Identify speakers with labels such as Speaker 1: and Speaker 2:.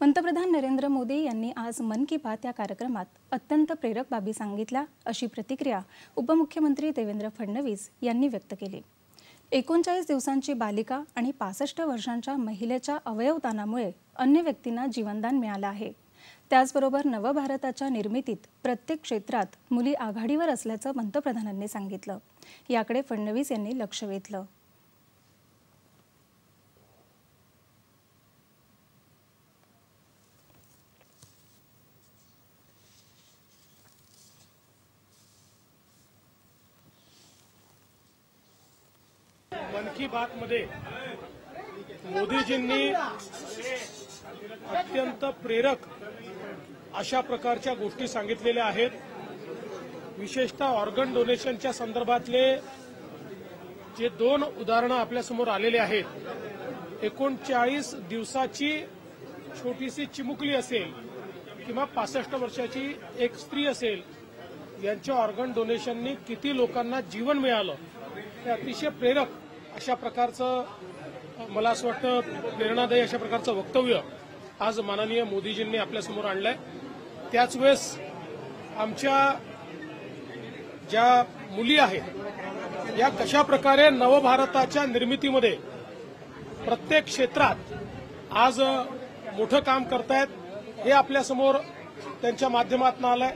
Speaker 1: पंतप्रधान नरेंद्र मोदी यांनी आज मन की बात या कार्यक्रमात अत्यंत प्रेरक बाबी सांगितल्या अशी प्रतिक्रिया उपमुख्यमंत्री देवेंद्र फडणवीस यांनी व्यक्त केली। 39 दिवसांची बालिका आणि 65 वर्षांच्या महिलेच्या अवयवदानामुळे अन्य व्यक्तींना जीवनदान मिळालं आहे। त्याचबरोबर नवभारताच्या निर्मितीत प्रत्येक क्षेत्रात मुली आघाडीवर असल्याचं पंतप्रधानांनी सांगितलं। याकडे फडणवीस यांनी लक्ष वेधलं।
Speaker 2: मन की बात मध्ये मोदीजींनी अत्यंत प्रेरक अशा प्रकारच्या गोष्टी सांगितलेल्या आहेत। विशेषतः ऑर्गन डोनेशनच्या संदर्भातले जे दोन उदाहरणं आपल्या समोर आलेले आहेत, 39 दिवसाची छोटीशी चिमुकली असेल किंवा 65 वर्षाची एक स्त्री असेल, यांच्या ऑर्गन डोनेशननी किती लोकांना जीवन मिळालं, हे अतिशय प्रेरक अशा प्रकारचं, मला असं वाटतं प्रेरणादायी अशा प्रकारचं वक्तव्य आज माननीय मोदीजींनी आपल्यासमोर आणलंय। त्याच वेळेस आमच्या ज्या मुली आहेत या कशा प्रकारे नवभारताच्या निर्मितीमध्ये प्रत्येक क्षेत्रात आज मोठं काम करतायत हे आपल्यासमोर त्यांच्या माध्यमातून आलंय।